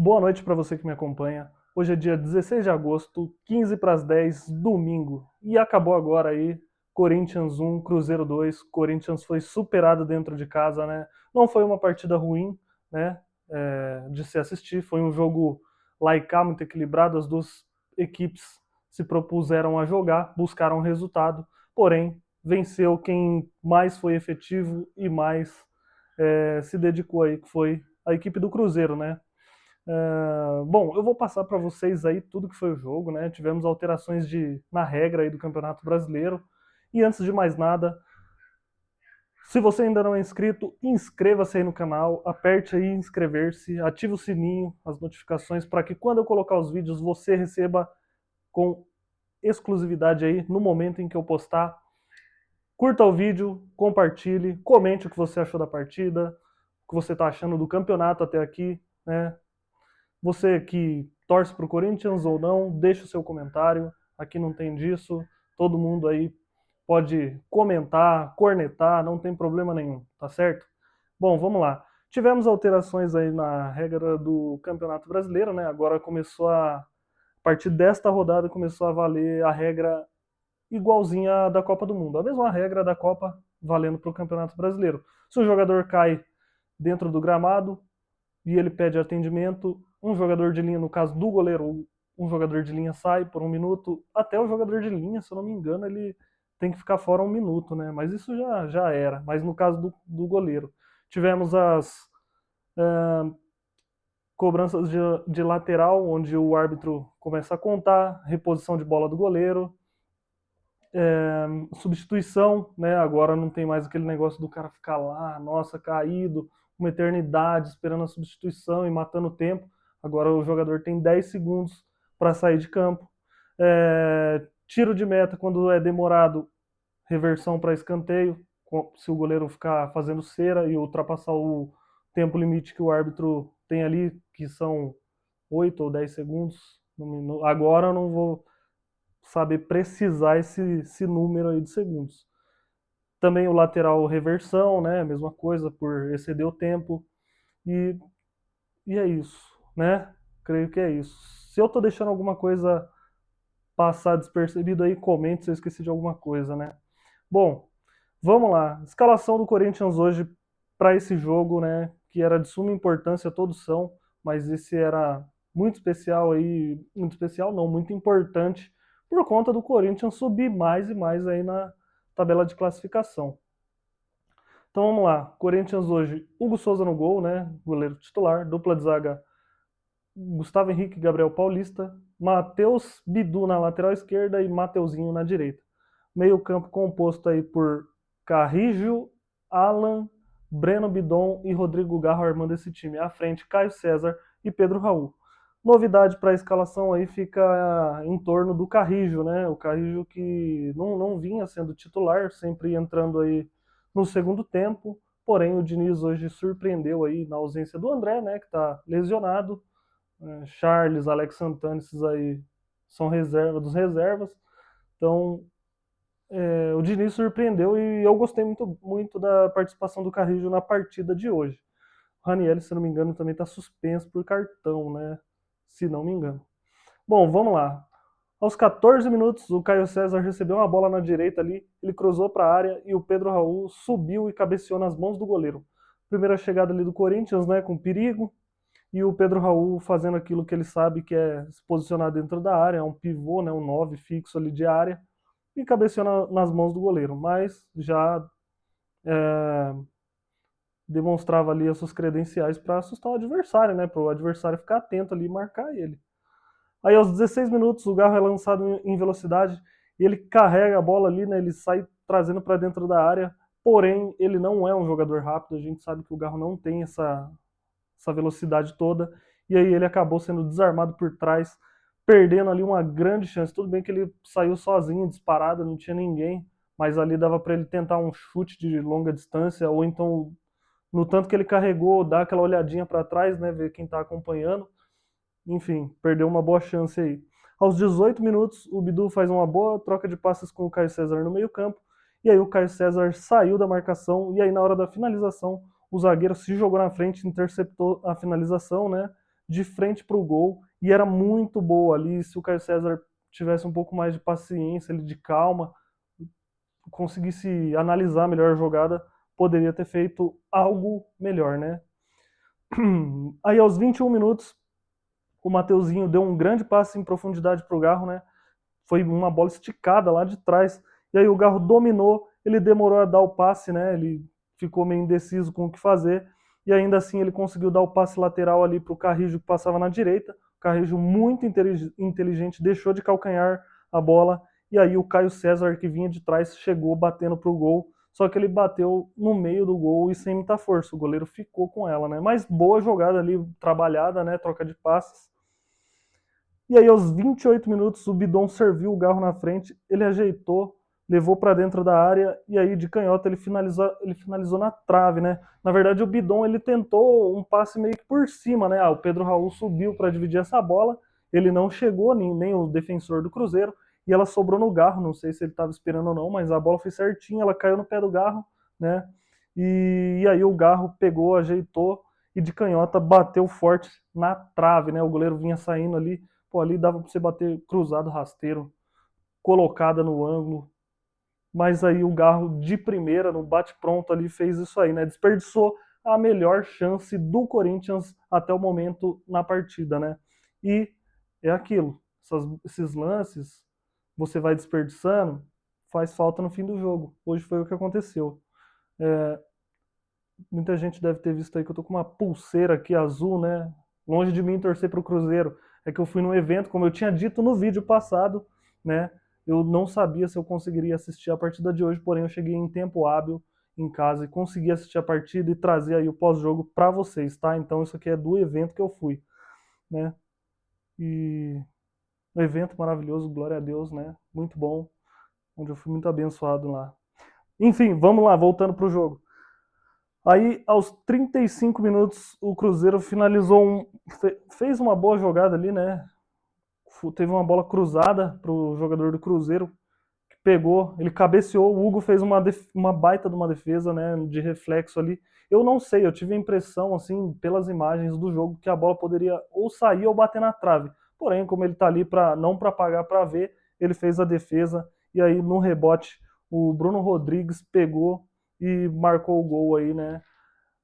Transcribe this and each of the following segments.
Boa noite para você que me acompanha. Hoje é dia 16 de agosto, 15 para as 10, domingo. E acabou agora aí, Corinthians 1, Cruzeiro 2. Corinthians foi superado dentro de casa, né? Não foi uma partida ruim, né? De se assistir. Foi um jogo laicar, muito equilibrado. As duas equipes se propuseram a jogar, buscaram resultado. Porém, venceu quem mais foi efetivo e mais se dedicou aí, que foi a equipe do Cruzeiro, né? Bom, eu vou passar para vocês aí tudo que foi o jogo, né? Tivemos alterações na regra aí do Campeonato Brasileiro. E antes de mais nada, se você ainda não é inscrito, inscreva-se aí no canal, aperte aí inscrever-se, ative o sininho, as notificações, para que quando eu colocar os vídeos você receba com exclusividade aí no momento em que eu postar. Curta o vídeo, compartilhe, comente o que você achou da partida, o que você está achando do campeonato até aqui, né? Você que torce para o Corinthians ou não, deixa o seu comentário. Aqui não tem disso. Todo mundo aí pode comentar, cornetar, não tem problema nenhum, tá certo? Bom, vamos lá. Tivemos alterações aí na regra do Campeonato Brasileiro, né? Agora a partir desta rodada começou a valer a regra igualzinha à da Copa do Mundo. A mesma regra da Copa valendo para o Campeonato Brasileiro. Se o jogador cai dentro do gramado, e ele pede atendimento, um jogador de linha, no caso do goleiro, um jogador de linha sai por 1 minuto, até o jogador de linha, se eu não me engano, ele tem que ficar fora 1 minuto, né? Mas isso já era. Mas no caso do goleiro, tivemos as cobranças de lateral, onde o árbitro começa a contar, reposição de bola do goleiro, substituição, né? Agora não tem mais aquele negócio do cara ficar lá, nossa, caído, uma eternidade esperando a substituição e matando o tempo. Agora o jogador tem 10 segundos para sair de campo. Tiro de meta quando é demorado, reversão para escanteio, se o goleiro ficar fazendo cera e ultrapassar o tempo limite que o árbitro tem ali, que são 8 ou 10 segundos. Agora eu não vou saber precisar esse número aí de segundos. Também o lateral reversão, né? Mesma coisa, por exceder o tempo. E, e é isso, né? Creio que é isso. Se eu tô deixando alguma coisa passar despercebido aí, comente se eu esqueci de alguma coisa, né? Bom, vamos lá. Escalação do Corinthians hoje para esse jogo, né? Que era de suma importância, todos são, mas esse era muito especial aí, muito especial não, muito importante por conta do Corinthians subir mais e mais aí na tabela de classificação. Então vamos lá. Corinthians hoje, Hugo Souza no gol, né? Goleiro titular, dupla de zaga Gustavo Henrique e Gabriel Paulista, Matheus Bidu na lateral esquerda e Mateuzinho na direita. Meio campo composto aí por Carrijo, Alan, Breno Bidon e Rodrigo Garro armando esse time. À frente, Caio César e Pedro Raul. Novidade para a escalação aí fica em torno do Carrijo, né? O Carrijo que não vinha sendo titular, sempre entrando aí no segundo tempo. Porém, o Diniz hoje surpreendeu aí na ausência do André, né? Que está lesionado. Charles, Alex Santana, esses aí são reserva dos reservas. Então, o Diniz surpreendeu e eu gostei muito da participação do Carrijo na partida de hoje. O Ranieri, se não me engano, também está suspenso por cartão, né? Se não me engano. Bom, vamos lá. Aos 14 minutos, o Caio César recebeu uma bola na direita ali, ele cruzou para a área e o Pedro Raul subiu e cabeceou nas mãos do goleiro. Primeira chegada ali do Corinthians, né, com perigo, e o Pedro Raul fazendo aquilo que ele sabe que é se posicionar dentro da área, é um pivô, né, um 9 fixo ali de área, e cabeceou nas mãos do goleiro, mas já é, demonstrava ali as suas credenciais para assustar o adversário, né, para o adversário ficar atento ali e marcar ele. Aí aos 16 minutos o Garro é lançado em velocidade e ele carrega a bola ali, né, ele sai trazendo para dentro da área, porém ele não é um jogador rápido, a gente sabe que o Garro não tem essa velocidade toda, e aí ele acabou sendo desarmado por trás, perdendo ali uma grande chance. Tudo bem que ele saiu sozinho, disparado, não tinha ninguém, mas ali dava para ele tentar um chute de longa distância, ou então, no tanto que ele carregou, dar aquela olhadinha para trás, né, ver quem está acompanhando. Enfim, perdeu uma boa chance aí. Aos 18 minutos, o Bidu faz uma boa troca de passes com o Caio César no meio-campo, e aí o Caio César saiu da marcação, e aí na hora da finalização, o zagueiro se jogou na frente, interceptou a finalização, né? de frente para o gol, e era muito boa ali. Se o Caio César tivesse um pouco mais de paciência, de calma, conseguisse analisar melhor a jogada, poderia ter feito algo melhor, né? Aí aos 21 minutos, o Mateuzinho deu um grande passe em profundidade para o Garro, né? Foi uma bola esticada lá de trás, e aí o Garro dominou, ele demorou a dar o passe, né? Ele ficou meio indeciso com o que fazer, e ainda assim ele conseguiu dar o passe lateral ali para o Carrijo que passava na direita. O Carrijo, muito inteligente, deixou de calcanhar a bola, e aí o Caio César, que vinha de trás, chegou batendo pro gol, só que ele bateu no meio do gol e sem muita força, o goleiro ficou com ela, né? Mas boa jogada ali, trabalhada, né? Troca de passes. E aí, aos 28 minutos, o Bidon serviu o Garro na frente, ele ajeitou, levou para dentro da área, e aí de canhota ele finalizou na trave, né? Na verdade, o Bidon ele tentou um passe meio que por cima, né? O Pedro Raul subiu para dividir essa bola, ele não chegou, nem o defensor do Cruzeiro, e ela sobrou no Garro, não sei se ele estava esperando ou não, mas a bola foi certinha, ela caiu no pé do Garro, né? E aí o Garro pegou, ajeitou, e de canhota bateu forte na trave, né? O goleiro vinha saindo ali. Pô, ali dava pra você bater cruzado rasteiro, colocada no ângulo. Mas aí o Garro de primeira, no bate-pronto ali, fez isso aí, né? Desperdiçou a melhor chance do Corinthians até o momento na partida, né? E é aquilo. Esses lances, você vai desperdiçando, faz falta no fim do jogo. Hoje foi o que aconteceu. Muita gente deve ter visto aí que eu tô com uma pulseira aqui azul, né? Longe de mim torcer pro Cruzeiro. É que eu fui num evento, como eu tinha dito no vídeo passado, né? Eu não sabia se eu conseguiria assistir a partida de hoje, porém eu cheguei em tempo hábil em casa e consegui assistir a partida e trazer aí o pós-jogo para vocês, tá? Então isso aqui é do evento que eu fui, né? E um evento maravilhoso, glória a Deus, né? Muito bom, onde eu fui muito abençoado lá. Enfim, vamos lá, voltando pro jogo. Aí, aos 35 minutos, o Cruzeiro fez uma boa jogada ali, né? Teve uma bola cruzada para o jogador do Cruzeiro, que pegou, ele cabeceou, o Hugo fez uma baita de uma defesa, né? De reflexo ali. Eu não sei, eu tive a impressão, assim, pelas imagens do jogo, que a bola poderia ou sair ou bater na trave. Porém, como ele tá ali não para pagar para ver, ele fez a defesa, e aí no rebote, o Bruno Rodrigues pegou e marcou o gol aí, né?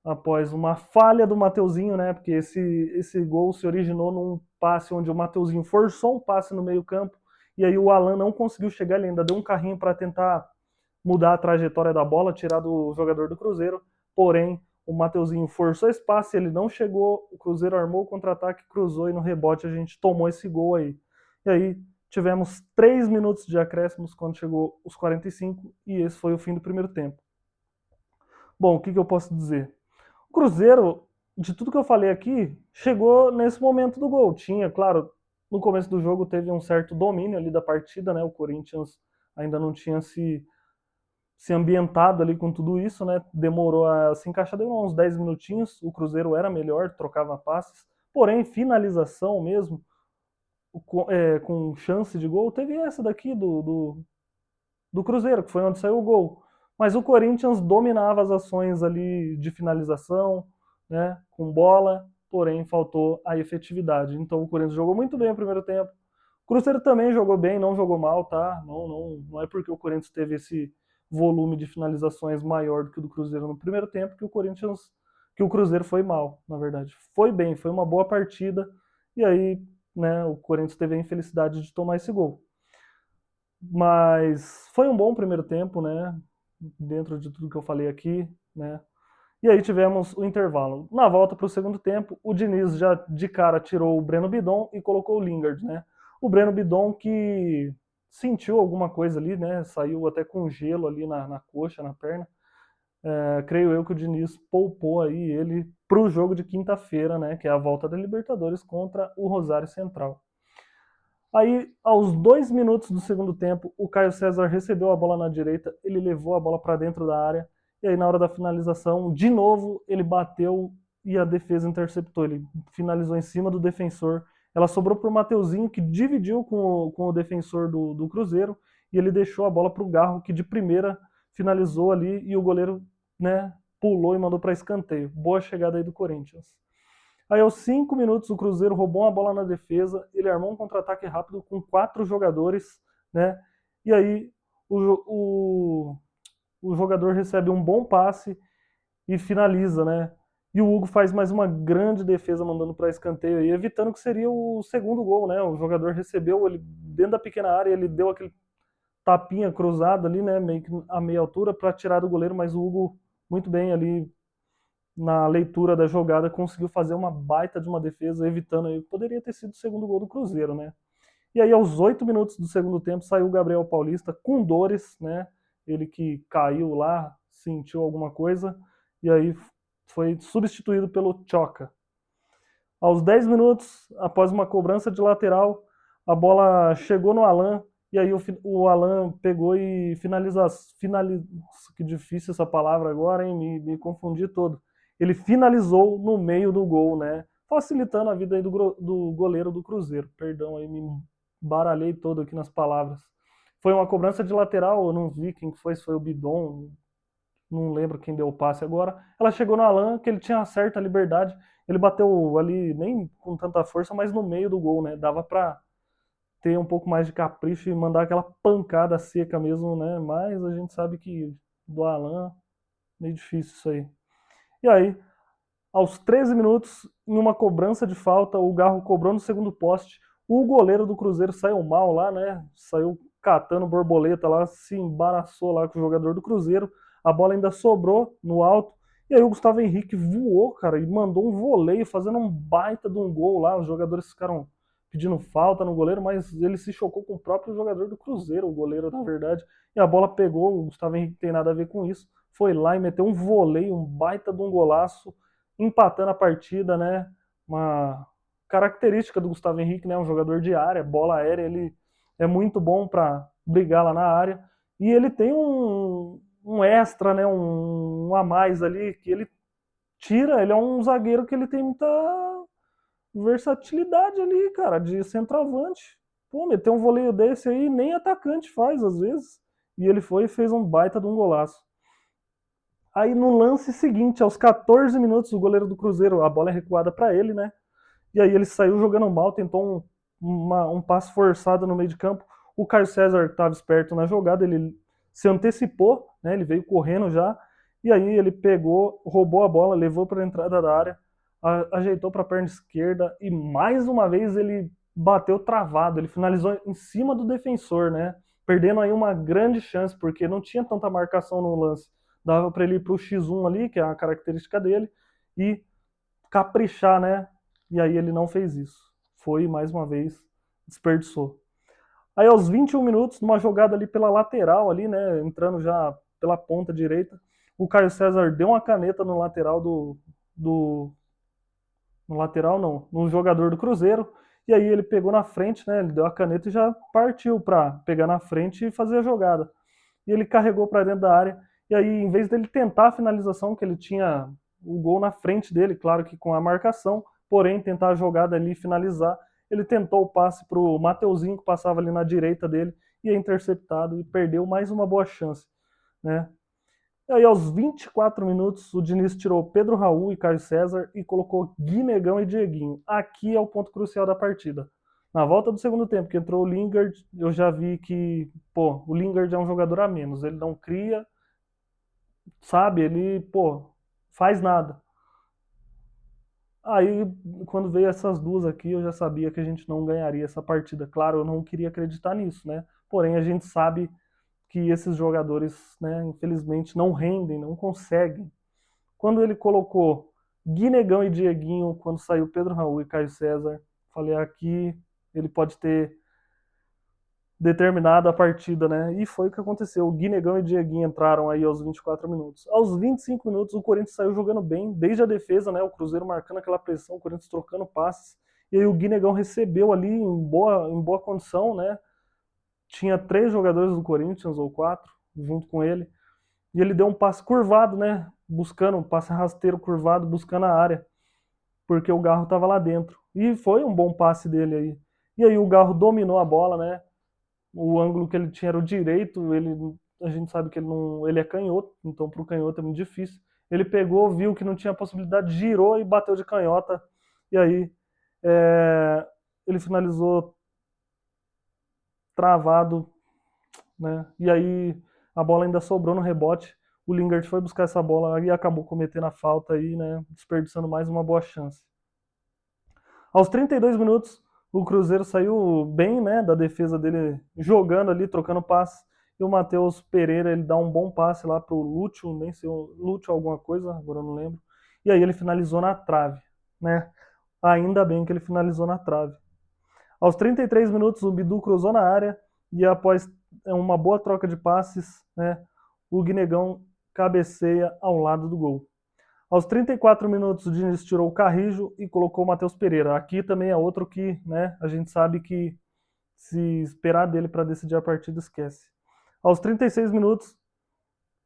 Após uma falha do Mateuzinho, né? Porque esse gol se originou num passe onde o Mateuzinho forçou um passe no meio-campo e aí o Alan não conseguiu chegar, ele ainda deu um carrinho para tentar mudar a trajetória da bola, tirar do jogador do Cruzeiro. Porém, o Mateuzinho forçou esse passe, ele não chegou, o Cruzeiro armou o contra-ataque, cruzou e no rebote a gente tomou esse gol aí. E aí tivemos 3 minutos de acréscimos quando chegou os 45 e esse foi o fim do primeiro tempo. Bom, o que eu posso dizer? O Cruzeiro, de tudo que eu falei aqui, chegou nesse momento do gol. Tinha, claro, no começo do jogo teve um certo domínio ali da partida, né? O Corinthians ainda não tinha se ambientado ali com tudo isso, né? Demorou a se encaixar, deu uns 10 minutinhos. O Cruzeiro era melhor, trocava passes. Porém, finalização mesmo, com chance de gol, teve essa daqui do Cruzeiro, que foi onde saiu o gol. Mas o Corinthians dominava as ações ali de finalização, né, com bola, porém faltou a efetividade. Então o Corinthians jogou muito bem no primeiro tempo. O Cruzeiro também jogou bem, não jogou mal, tá? Não é porque o Corinthians teve esse volume de finalizações maior do que o do Cruzeiro no primeiro tempo que o Cruzeiro foi mal, na verdade. Foi bem, foi uma boa partida e aí, né, o Corinthians teve a infelicidade de tomar esse gol. Mas foi um bom primeiro tempo, né? Dentro de tudo que eu falei aqui, né? E aí tivemos o intervalo. Na volta para o segundo tempo, o Diniz já de cara tirou o Breno Bidon e colocou o Lingard, né? O Breno Bidon que sentiu alguma coisa ali, né? Saiu até com gelo ali na coxa, na perna. Creio eu que o Diniz poupou aí ele para o jogo de quinta-feira, né? Que é a volta da Libertadores contra o Rosário Central. Aí, aos 2 minutos do segundo tempo, o Caio César recebeu a bola na direita, ele levou a bola para dentro da área, e aí na hora da finalização, de novo, ele bateu e a defesa interceptou. Ele finalizou em cima do defensor. Ela sobrou para o Mateuzinho, que dividiu com o defensor do Cruzeiro, e ele deixou a bola para o Garro, que de primeira finalizou ali, e o goleiro, né, pulou e mandou para escanteio. Boa chegada aí do Corinthians. Aí aos 5 minutos o Cruzeiro roubou uma bola na defesa, ele armou um contra-ataque rápido com 4 jogadores, né? E aí o, o jogador recebe um bom passe e finaliza, né? E o Hugo faz mais uma grande defesa mandando para escanteio aí, evitando que seria o segundo gol, né? O jogador recebeu ele dentro da pequena área, ele deu aquele tapinha cruzado ali, né? Meio que a meia altura para tirar do goleiro, mas o Hugo muito bem ali na leitura da jogada conseguiu fazer uma baita de uma defesa, evitando aí, poderia ter sido o segundo gol do Cruzeiro, né? E aí, aos 8 minutos do segundo tempo, saiu o Gabriel Paulista com dores, né? Ele que caiu lá, sentiu alguma coisa, e aí foi substituído pelo Choca. Aos 10 minutos, após uma cobrança de lateral, a bola chegou no Alan, e aí o Alan pegou e Nossa, que difícil essa palavra agora, hein? Me confundi todo. Ele finalizou no meio do gol, né? Facilitando a vida aí do goleiro do Cruzeiro. Perdão, aí me baralhei todo aqui nas palavras. Foi uma cobrança de lateral, eu não vi quem foi, se foi o Bidon, não lembro quem deu o passe agora. Ela chegou no Alan, que ele tinha certa liberdade. Ele bateu ali, nem com tanta força, mas no meio do gol, né? Dava pra ter um pouco mais de capricho e mandar aquela pancada seca mesmo, né? Mas a gente sabe que do Alan, meio difícil isso aí. E aí, aos 13 minutos, em uma cobrança de falta, o Garro cobrou no segundo poste. O goleiro do Cruzeiro saiu mal lá, né? Saiu catando borboleta lá, se embaraçou lá com o jogador do Cruzeiro. A bola ainda sobrou no alto. E aí o Gustavo Henrique voou, cara, e mandou um voleio, fazendo um baita de um gol lá. Os jogadores ficaram pedindo falta no goleiro, mas ele se chocou com o próprio jogador do Cruzeiro, o goleiro, na verdade. E a bola pegou, o Gustavo Henrique tem nada a ver com isso. Foi lá e meteu um voleio, um baita de um golaço, empatando a partida, né? Uma característica do Gustavo Henrique, né? Um jogador de área, bola aérea, ele é muito bom para brigar lá na área. E ele tem um extra, né? Um a mais ali, que ele tira, ele é um zagueiro que ele tem muita versatilidade ali, cara, de centroavante. Pô, meter um voleio desse aí, nem atacante faz às vezes. E ele foi e fez um baita de um golaço. Aí no lance seguinte, aos 14 minutos, o goleiro do Cruzeiro, a bola é recuada para ele, né? E aí ele saiu jogando mal, tentou um passe forçado no meio de campo. O Caio César estava esperto na jogada, ele se antecipou, né? Ele veio correndo já. E aí ele pegou, roubou a bola, levou para a entrada da área, ajeitou para a perna esquerda e mais uma vez ele bateu travado. Ele finalizou em cima do defensor, né? Perdendo aí uma grande chance, porque não tinha tanta marcação no lance. Dava para ele ir para o X1 ali, que é a característica dele, e caprichar, né? E aí ele não fez isso. Foi, mais uma vez, desperdiçou. Aí aos 21 minutos, numa jogada ali pela lateral, ali, né? Entrando já pela ponta direita, o Caio César deu uma caneta no lateral do no lateral não, no jogador do Cruzeiro, e aí ele pegou na frente, né? Ele deu a caneta e já partiu para pegar na frente e fazer a jogada. E ele carregou para dentro da área, e aí em vez dele tentar a finalização, que ele tinha o gol na frente dele, claro que com a marcação, porém tentar a jogada ali e finalizar, ele tentou o passe para o Mateuzinho, que passava ali na direita dele, e é interceptado e perdeu mais uma boa chance, né? E aí, aos 24 minutos, o Diniz tirou Pedro Raul e Caio César e colocou Guinegão e Dieguinho. Aqui é o ponto crucial da partida. Na volta do segundo tempo, que entrou o Lingard, eu já vi que, pô, o Lingard é um jogador a menos. Ele não cria, sabe? Ele, pô, faz nada. Aí, quando veio essas duas aqui, eu já sabia que a gente não ganharia essa partida. Claro, eu não queria acreditar nisso, né? Porém, a gente sabe que esses jogadores, né, infelizmente, não rendem, não conseguem. Quando ele colocou Guinegão e Dieguinho, quando saiu Pedro Raul e Caio César, falei aqui ele pode ter determinado a partida, né? E foi o que aconteceu. O Guinegão e Dieguinho entraram aí aos 24 minutos. Aos 25 minutos, o Corinthians saiu jogando bem, desde a defesa, né? O Cruzeiro marcando aquela pressão, o Corinthians trocando passes. E aí o Guinegão recebeu ali em boa condição, né? Tinha 3 jogadores do Corinthians, ou 4, junto com ele. E ele deu um passe curvado, né? Buscando, um passe rasteiro curvado, buscando a área, porque o Garro estava lá dentro. E foi um bom passe dele aí. E aí o Garro dominou a bola, né? O ângulo que ele tinha era o direito, a gente sabe que ele é canhoto, então para o canhoto é muito difícil. Ele pegou, viu que não tinha possibilidade, girou e bateu de canhota. e aí ele finalizou travado, né? E aí a bola ainda sobrou no rebote. O Lingard foi buscar essa bola e acabou cometendo a falta aí, né? Desperdiçando mais uma boa chance. Aos 32 minutos, o Cruzeiro saiu bem, né, da defesa dele, jogando ali, trocando passe. E o Matheus Pereira, ele dá um bom passe lá pro Lúcio, nem sei, Lúcio alguma coisa, agora eu não lembro. E aí ele finalizou na trave, né? Ainda bem que ele finalizou na trave. Aos 33 minutos, o Bidu cruzou na área e após uma boa troca de passes, né, o Guinegão cabeceia ao lado do gol. Aos 34 minutos, o Diniz tirou o Carrijo e colocou o Matheus Pereira. Aqui também é outro que, né, a gente sabe que se esperar dele para decidir a partida, esquece. Aos 36 minutos,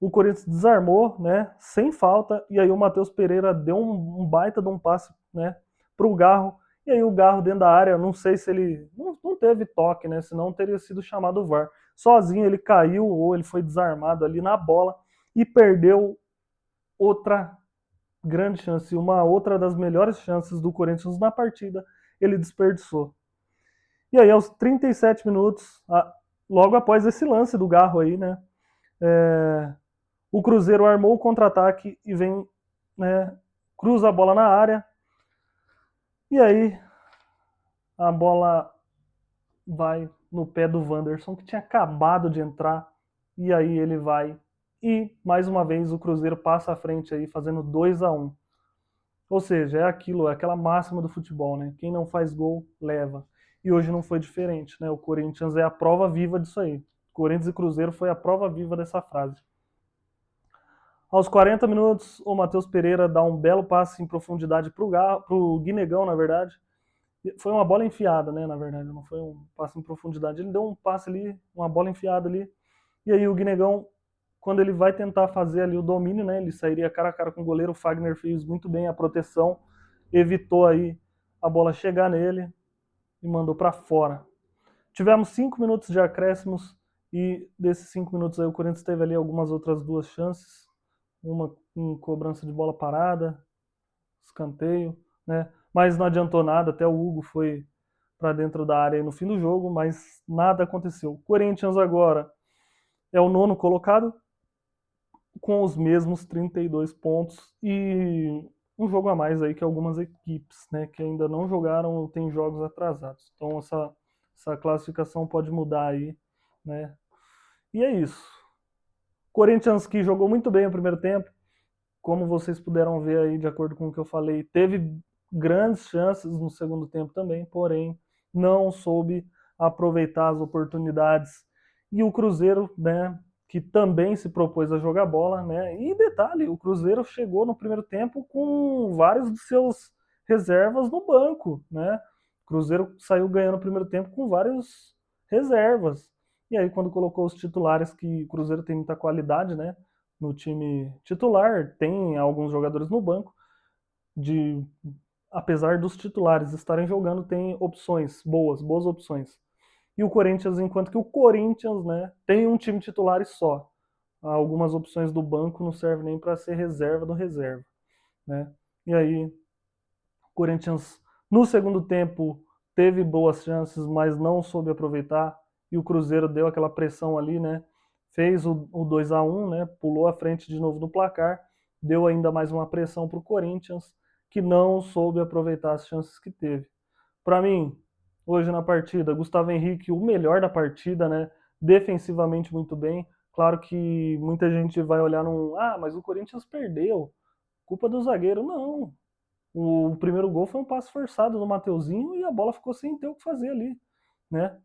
o Corinthians desarmou, né, sem falta, e aí o Matheus Pereira deu um baita de um passe, né, pro Garro, e aí o Garro dentro da área, não sei se ele não teve toque, né, senão teria sido chamado o VAR. Sozinho ele caiu ou ele foi desarmado ali na bola e perdeu outra grande chance, uma outra das melhores chances do Corinthians na partida, ele desperdiçou. E aí, aos 37 minutos, logo após esse lance do Garro aí, né, o Cruzeiro armou o contra-ataque e vem, né, cruza a bola na área, e aí a bola vai no pé do Wanderson, que tinha acabado de entrar, e aí ele vai, e mais uma vez o Cruzeiro passa à frente aí, fazendo 2-1. Ou seja, é aquilo, é aquela máxima do futebol, né? Quem não faz gol, leva. E hoje não foi diferente, né? O Corinthians é a prova viva disso aí. Corinthians e Cruzeiro foi a prova viva dessa frase. Aos 40 minutos, o Matheus Pereira dá um belo passe em profundidade pro Guinegão, na verdade. Foi uma bola enfiada, né? Na verdade, não foi um passe em profundidade. Ele deu um passe ali, uma bola enfiada ali. E aí o Guinegão, quando ele vai tentar fazer ali o domínio, né? Ele sairia cara a cara com o goleiro. O Fagner fez muito bem a proteção, evitou aí a bola chegar nele e mandou para fora. Tivemos 5 minutos de acréscimos e desses 5 minutos aí o Corinthians teve ali algumas outras duas chances, uma com cobrança de bola parada, escanteio, né? Mas não adiantou nada, até o Hugo foi para dentro da área no fim do jogo, mas nada aconteceu. O Corinthians agora é o nono colocado com os mesmos 32 pontos e um jogo a mais aí que algumas equipes, né, que ainda não jogaram ou tem jogos atrasados. Então essa classificação pode mudar aí, né? E é isso. Corinthians que jogou muito bem o primeiro tempo, como vocês puderam ver aí, de acordo com o que eu falei, teve grandes chances no segundo tempo também, porém não soube aproveitar as oportunidades. E o Cruzeiro, né, que também se propôs a jogar bola, né? E detalhe, o Cruzeiro chegou no primeiro tempo com vários dos seus reservas no banco, né? O Cruzeiro saiu ganhando o primeiro tempo com vários reservas. E aí quando colocou os titulares, que o Cruzeiro tem muita qualidade, né? No time titular, tem alguns jogadores no banco, de apesar dos titulares estarem jogando, tem opções boas opções. E o Corinthians, enquanto que o Corinthians, né, tem um time titular e só. Algumas opções do banco não servem nem para ser reserva do reserva, né? E aí, o Corinthians no segundo tempo teve boas chances, mas não soube aproveitar. E o Cruzeiro deu aquela pressão ali, né? Fez o 2-1, né? Pulou à frente de novo no placar, deu ainda mais uma pressão para o Corinthians, que não soube aproveitar as chances que teve. Para mim, hoje na partida, Gustavo Henrique, o melhor da partida, né? Defensivamente muito bem. Claro que muita gente vai olhar num, mas o Corinthians perdeu, culpa do zagueiro. Não, o primeiro gol foi um passe forçado do Mateuzinho e a bola ficou sem ter o que fazer ali, né?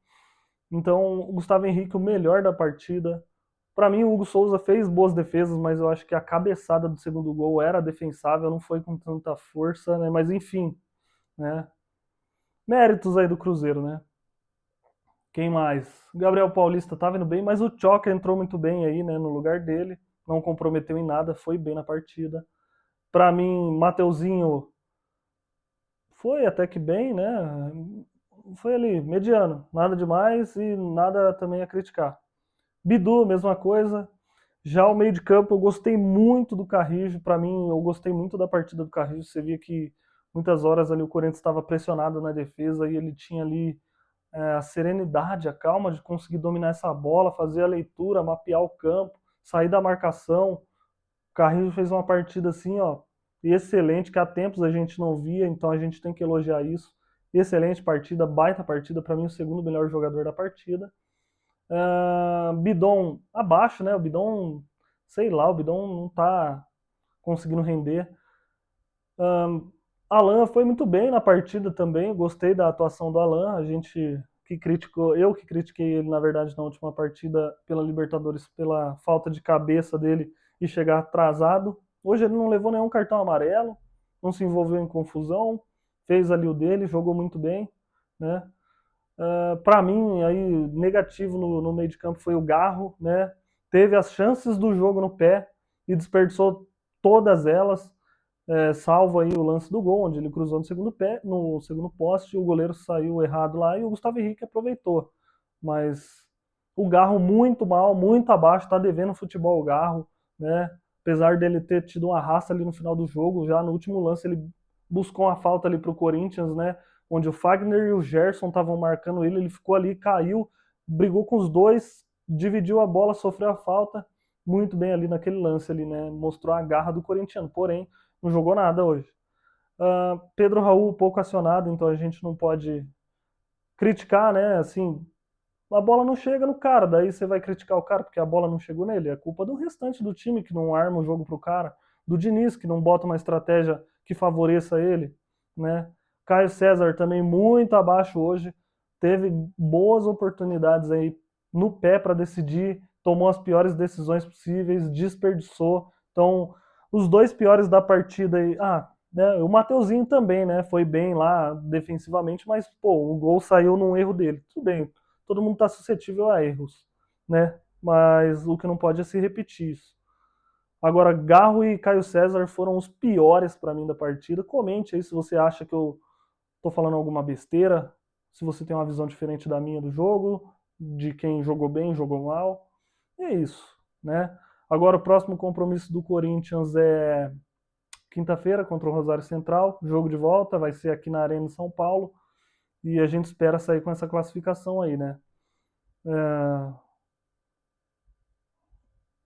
Então, o Gustavo Henrique, o melhor da partida. Para mim, o Hugo Souza fez boas defesas, mas eu acho que a cabeçada do segundo gol era defensável, não foi com tanta força, né? Mas enfim, né? Méritos aí do Cruzeiro, né? Quem mais? Gabriel Paulista tá vindo bem, mas o Choca entrou muito bem aí, né, no lugar dele, não comprometeu em nada, foi bem na partida. Para mim, Mateuzinho foi até que bem, né? Foi ali, mediano, nada demais e nada também a criticar. Bidu, mesma coisa. Já o meio de campo, eu gostei muito do Carrijo. Para mim, eu gostei muito da partida do Carrijo. Você via que muitas horas ali o Corinthians estava pressionado na defesa e ele tinha ali a serenidade, a calma de conseguir dominar essa bola, fazer a leitura, mapear o campo, sair da marcação. O Carrinho fez uma partida assim, ó, excelente, que há tempos a gente não via, então a gente tem que elogiar isso. Excelente partida, baita partida, para mim o segundo melhor jogador da partida. Bidon abaixo, né? O Bidon, sei lá, o Bidon não tá conseguindo render. Alan foi muito bem na partida também, gostei da atuação do Alan, a gente que criticou, eu que critiquei ele na verdade na última partida pela Libertadores pela falta de cabeça dele e chegar atrasado. Hoje ele não levou nenhum cartão amarelo, não se envolveu em confusão, fez ali o dele, jogou muito bem, né? Para mim, aí, negativo no meio de campo foi o Garro, né? Teve as chances do jogo no pé e desperdiçou todas elas, salvo aí o lance do gol, onde ele cruzou no segundo pé, no segundo poste, o goleiro saiu errado lá e o Gustavo Henrique aproveitou. Mas o Garro muito mal, muito abaixo, tá devendo futebol o Garro, né? Apesar dele ter tido uma raça ali no final do jogo, já no último lance ele buscou uma falta ali pro Corinthians, né? Onde o Fagner e o Gerson estavam marcando ele, ele ficou ali, caiu, brigou com os dois, dividiu a bola, sofreu a falta, muito bem ali naquele lance ali, né? Mostrou a garra do corintiano, porém não jogou nada hoje. Pedro Raul pouco acionado, então a gente não pode criticar, né? Assim, a bola não chega no cara, daí você vai criticar o cara porque a bola não chegou nele. É culpa do restante do time que não arma o jogo pro cara, do Diniz que não bota uma estratégia que favoreça ele, né? Caio César também muito abaixo hoje, teve boas oportunidades aí no pé para decidir, tomou as piores decisões possíveis, desperdiçou. Então, os dois piores da partida aí, né, o Mateuzinho também, né, foi bem lá defensivamente, mas pô, o gol saiu num erro dele. Tudo bem, todo mundo está suscetível a erros, né? Mas o que não pode é se repetir isso. Agora, Garro e Caio César foram os piores para mim da partida. Comente aí se você acha que eu tô falando alguma besteira, se você tem uma visão diferente da minha do jogo, de quem jogou bem, jogou mal. E é isso, né? Agora o próximo compromisso do Corinthians é quinta-feira contra o Rosário Central, jogo de volta, vai ser aqui na Arena em São Paulo, e a gente espera sair com essa classificação aí, né?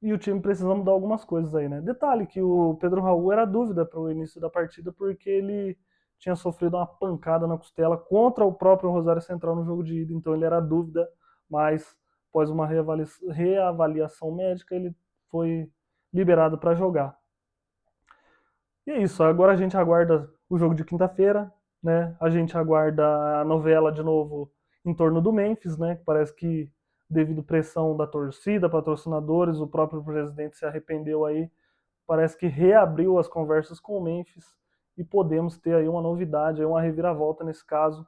E o time precisa mudar algumas coisas aí, né? Detalhe que o Pedro Raul era dúvida para o início da partida porque ele tinha sofrido uma pancada na costela contra o próprio Rosário Central no jogo de ida, então ele era dúvida, mas após uma reavaliação médica ele foi liberado para jogar. E é isso, agora a gente aguarda o jogo de quinta-feira, né? A gente aguarda a novela de novo em torno do Memphis, né? Parece que devido à pressão da torcida, patrocinadores, o próprio presidente se arrependeu aí, parece que reabriu as conversas com o Memphis e podemos ter aí uma novidade, aí uma reviravolta nesse caso,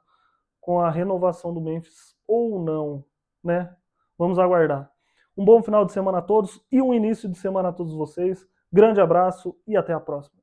com a renovação do Memphis ou não, né? Vamos aguardar. Um bom final de semana a todos e um início de semana a todos vocês. Grande abraço e até a próxima.